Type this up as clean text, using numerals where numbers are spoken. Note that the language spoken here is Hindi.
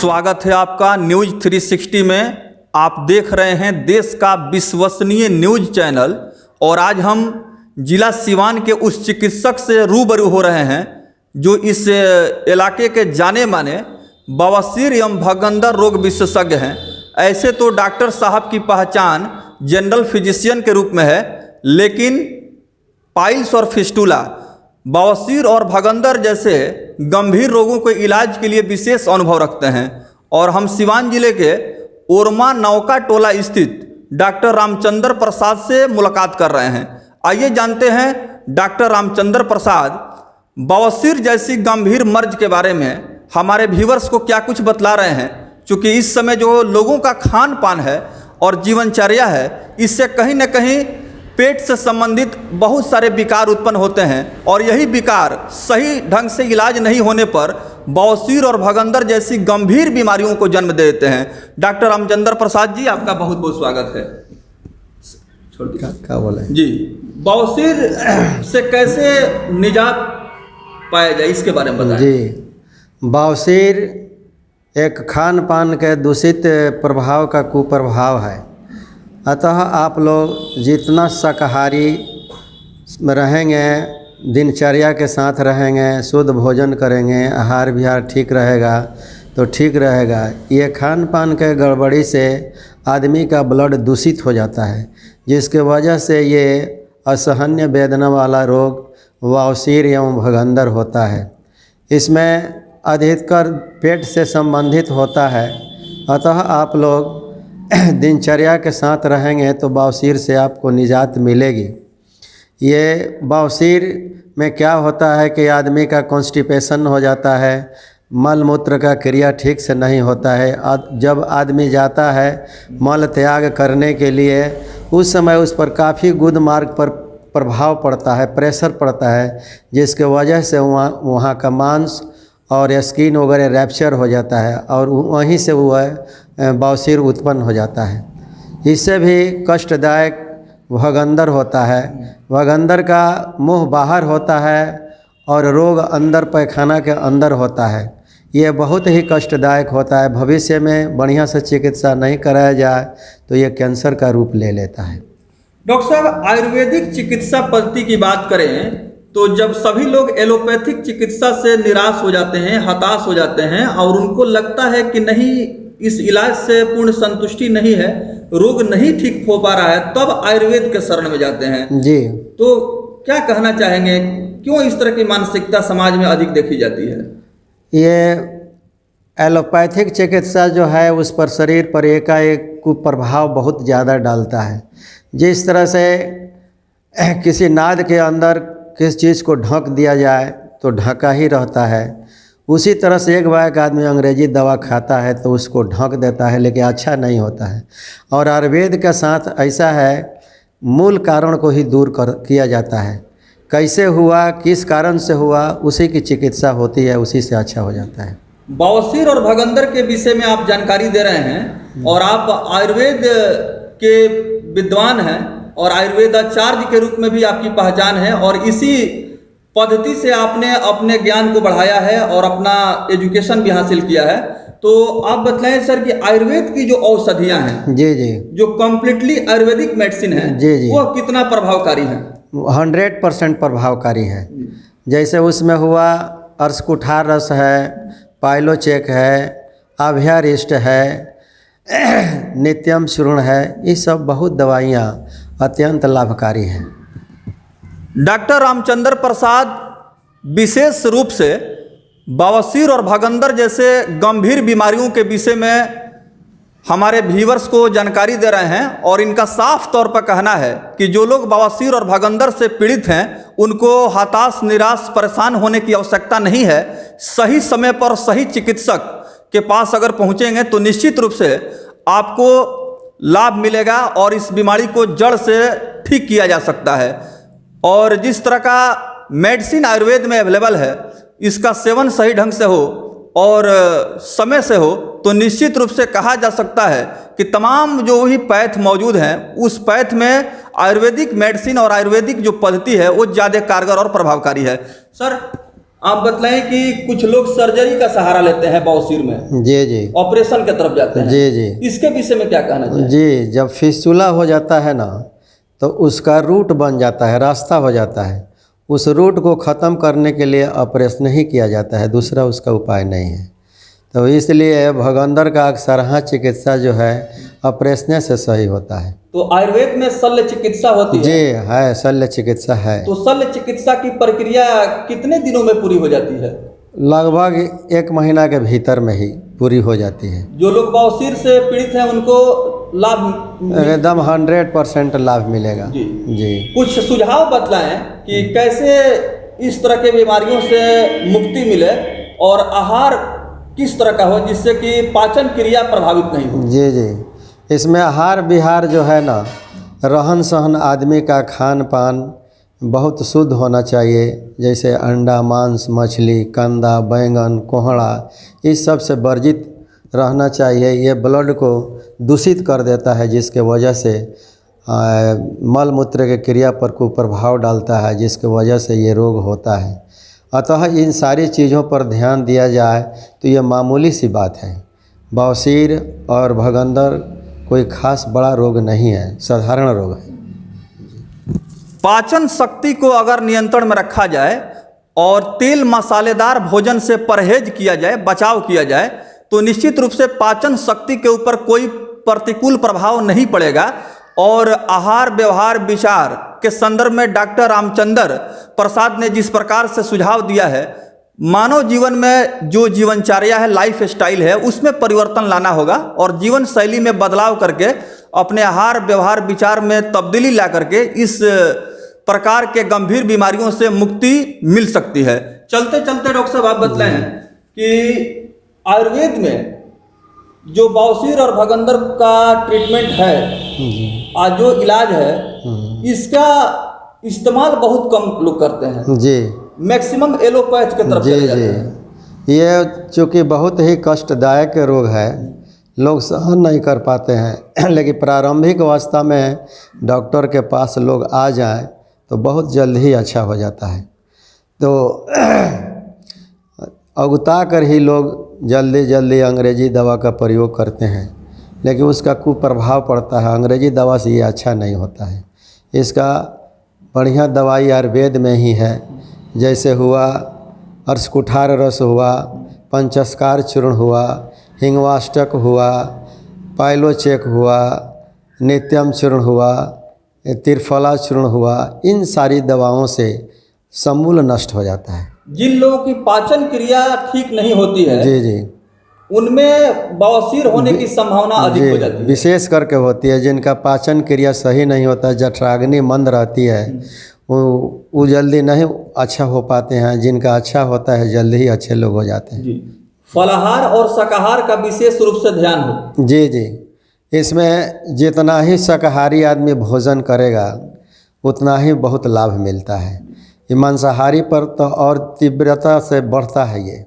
स्वागत है आपका न्यूज 360 में। आप देख रहे हैं देश का विश्वसनीय न्यूज चैनल और आज हम जिला सिवान के उस चिकित्सक से रूबरू हो रहे हैं जो इस इलाके के जाने माने बवासीर एवं भगंदर रोग विशेषज्ञ हैं। ऐसे तो डॉक्टर साहब की पहचान जनरल फिजिशियन के रूप में है, लेकिन पाइल्स और फिस्टुला, बवासीर और भगंदर जैसे गंभीर रोगों के इलाज के लिए विशेष अनुभव रखते हैं। और हम सिवान जिले के ओरमा नौका टोला स्थित डॉक्टर रामचंद्र प्रसाद से मुलाकात कर रहे हैं। आइए जानते हैं डॉक्टर रामचंद्र प्रसाद बवासीर जैसी गंभीर मर्ज के बारे में हमारे व्यूवर्स को क्या कुछ बतला रहे हैं। क्योंकि इस समय जो लोगों का खान पान है और जीवनचर्या है, इससे कहीं न कहीं पेट से संबंधित बहुत सारे विकार उत्पन्न होते हैं और यही विकार सही ढंग से इलाज नहीं होने पर बवासीर और भगंदर जैसी गंभीर बीमारियों को जन्म दे देते हैं। डॉक्टर रामचंद्र प्रसाद जी, आपका बहुत बहुत स्वागत है। क्या बोले जी, बवासीर से कैसे निजात पाया जाए, इसके बारे में बताएं। जी, बवासीर एक खान पान के दूषित प्रभाव का कुप्रभाव है। अतः आप लोग जितना शाकाहारी रहेंगे, दिनचर्या के साथ रहेंगे, शुद्ध भोजन करेंगे, आहार विहार ठीक रहेगा तो ठीक रहेगा। ये खान पान के गड़बड़ी से आदमी का ब्लड दूषित हो जाता है, जिसके वजह से ये असहनीय वेदना वाला रोग बवासीर एवं भगंदर होता है। इसमें अधिकतर पेट से संबंधित होता है। अतः आप लोग दिनचर्या के साथ रहेंगे तो बवासीर से आपको निजात मिलेगी। ये बवासीर में क्या होता है कि आदमी का कॉन्स्टिपेशन हो जाता है, मल मूत्र का क्रिया ठीक से नहीं होता है। जब आदमी जाता है मल त्याग करने के लिए, उस समय उस पर काफ़ी गुद मार्ग पर प्रभाव पड़ता है, प्रेशर पड़ता है, जिसके वजह से वहाँ का मांस और स्किन वगैरह रैप्चर हो जाता है और वहीं से वह बवासीर उत्पन्न हो जाता है। इससे भी कष्टदायक भगंदर होता है। भगंदर का मुंह बाहर होता है और रोग अंदर पैखाना के अंदर होता है। ये बहुत ही कष्टदायक होता है। भविष्य में बढ़िया से चिकित्सा नहीं कराया जाए तो ये कैंसर का रूप ले लेता है। डॉक्टर साहब, आयुर्वेदिक चिकित्सा पद्धति की बात करें तो जब सभी लोग एलोपैथिक चिकित्सा से निराश हो जाते हैं, हताश हो जाते हैं और उनको लगता है कि नहीं, इस इलाज से पूर्ण संतुष्टि नहीं है, रोग नहीं ठीक हो पा रहा है, तब आयुर्वेद के शरण में जाते हैं। जी, तो क्या कहना चाहेंगे, क्यों इस तरह की मानसिकता समाज में अधिक देखी जाती है? ये एलोपैथिक चिकित्सा जो है उस पर शरीर पर एकाएक कुप्रभाव बहुत ज़्यादा डालता है। जिस तरह से किसी नाद के अंदर किस चीज़ को ढक दिया जाए तो ढका ही रहता है, उसी तरह से एक बार एक आदमी अंग्रेजी दवा खाता है तो उसको ढक देता है, लेकिन अच्छा नहीं होता है। और आयुर्वेद के साथ ऐसा है, मूल कारण को ही दूर किया जाता है। कैसे हुआ, किस कारण से हुआ, उसी की चिकित्सा होती है, उसी से अच्छा हो जाता है। बवासीर और भगंदर के विषय में आप जानकारी दे रहे हैं और आप आयुर्वेद के विद्वान हैं और आयुर्वेदाचार्य के रूप में भी आपकी पहचान है और इसी पद्धति से आपने अपने ज्ञान को बढ़ाया है और अपना एजुकेशन भी हासिल किया है। तो आप बतलाएं सर कि आयुर्वेद की जो औषधियां हैं, जी जी, जो कम्प्लीटली आयुर्वेदिक मेडिसिन है, जी जी, वो कितना प्रभावकारी है? 100% प्रभावकारी है। जैसे उसमें हुआ अर्शकुठार रस है, पाइलोचेक है, अभयारिष्ट है, नित्यम चूर्ण है, ये सब बहुत दवाइयाँ अत्यंत लाभकारी हैं। डॉक्टर रामचंद्र प्रसाद विशेष रूप से बवासीर और भगंदर जैसे गंभीर बीमारियों के विषय में हमारे व्यूअर्स को जानकारी दे रहे हैं और इनका साफ तौर पर कहना है कि जो लोग बवासीर और भगंदर से पीड़ित हैं उनको हताश, निराश, परेशान होने की आवश्यकता नहीं है। सही समय पर सही चिकित्सक के पास अगर पहुंचेंगे तो निश्चित रूप से आपको लाभ मिलेगा और इस बीमारी को जड़ से ठीक किया जा सकता है। और जिस तरह का मेडिसिन आयुर्वेद में अवेलेबल है, इसका सेवन सही ढंग से हो और समय से हो तो निश्चित रूप से कहा जा सकता है कि तमाम जो भी पैथ मौजूद हैं उस पैथ में आयुर्वेदिक मेडिसिन और आयुर्वेदिक जो पद्धति है वो ज़्यादा कारगर और प्रभावकारी है। सर, आप बतलाएं कि कुछ लोग सर्जरी का सहारा लेते हैं बवासीर में, जी जी ऑपरेशन की तरफ जाते हैं। जी जी इसके विषय में क्या कहना चाहिए? जी, जब फिस्टुला हो जाता है ना तो उसका रूट बन जाता है, रास्ता हो जाता है। उस रूट को ख़त्म करने के लिए ऑपरेशन ही किया जाता है, दूसरा उसका उपाय नहीं है। तो इसलिए भगंदर का अक्सरहा चिकित्सा जो है ऑपरेशन से सही होता है। तो आयुर्वेद में शल्य चिकित्सा होती जी है। है, शल्य चिकित्सा है। तो शल्य चिकित्सा की प्रक्रिया कितने दिनों में पूरी हो जाती है? लगभग 1 महीना के भीतर में ही पूरी हो जाती है। जो लोग बवासीर से पीड़ित हैं उनको लाभ एकदम 100% लाभ मिलेगा। जी। जी कुछ सुझाव बतलाएं कि कैसे इस तरह के बीमारियों से मुक्ति मिले और आहार किस तरह का हो जिससे कि पाचन क्रिया प्रभावित नहीं हो। जी जी, इसमें आहार विहार जो है ना, रहन सहन आदमी का खान पान बहुत शुद्ध होना चाहिए। जैसे अंडा, मांस, मछली, कंदा, बैंगन, कोहड़ा, इस सब से वर्जित रहना चाहिए। ये ब्लड को दूषित कर देता है, जिसके वजह से मल मूत्र के क्रिया पर कुप्रभाव डालता है, जिसके वजह से ये रोग होता है। अतः इन सारी चीज़ों पर ध्यान दिया जाए तो ये मामूली सी बात है। बवासीर और भगंदर कोई खास बड़ा रोग नहीं है, साधारण रोग है। पाचन शक्ति को अगर नियंत्रण में रखा जाए और तेल मसालेदार भोजन से परहेज किया जाए, बचाव किया जाए, तो निश्चित रूप से पाचन शक्ति के ऊपर कोई प्रतिकूल प्रभाव नहीं पड़ेगा। और आहार व्यवहार विचार के संदर्भ में डॉक्टर रामचंद्र प्रसाद ने जिस प्रकार से सुझाव दिया है, मानव जीवन में जो जीवनचर्या है, लाइफ स्टाइल है, उसमें परिवर्तन लाना होगा और जीवन शैली में बदलाव करके अपने आहार व्यवहार विचार में तब्दीली ला करके इस प्रकार के गंभीर बीमारियों से मुक्ति मिल सकती है। चलते चलते डॉक्टर साहब आप बतलाएं कि आयुर्वेद में जो बवासीर और भगंदर का ट्रीटमेंट है, आज जो इलाज है, इसका इस्तेमाल बहुत कम लोग करते हैं। जी, मैक्सिमम एलोपैथ की तरफ चले जाते हैं। जी, ये चूँकि बहुत ही कष्टदायक रोग है, लोग सहन नहीं कर पाते हैं। लेकिन प्रारंभिक अवस्था में डॉक्टर के पास लोग आ जाएं तो बहुत जल्द ही अच्छा हो जाता है। तो अगुता कर ही लोग जल्दी जल्दी अंग्रेजी दवा का प्रयोग करते हैं, लेकिन उसका कुप्रभाव पड़ता है। अंग्रेजी दवा से ये अच्छा नहीं होता है। इसका बढ़िया दवाई आयुर्वेद में ही है। जैसे हुआ अर्शकुठार रस हुआ, पंचस्कार चूर्ण हुआ, हिंगवाष्टक हुआ, पाइलोचेक हुआ, नित्यम चूर्ण हुआ, त्रिफला चूर्ण हुआ। इन सारी दवाओं से समूल नष्ट हो जाता है। जिन लोगों की पाचन क्रिया ठीक नहीं होती है, जी जी, उनमें बवासीर होने की संभावना अधिक हो जाती है। विशेष करके होती है। जिनका पाचन क्रिया सही नहीं होता, जठराग्नि मंद रहती है, वो जल्दी नहीं अच्छा हो पाते हैं। जिनका अच्छा होता है जल्दी ही अच्छे लोग हो जाते हैं। जी, फलाहार और शाकाहार का विशेष रूप से ध्यान हो। जी जी, इसमें जितना ही शाकाहारी आदमी भोजन करेगा उतना ही बहुत लाभ मिलता है। ये मांसाहारी पर तो और तीव्रता से बढ़ता है ये।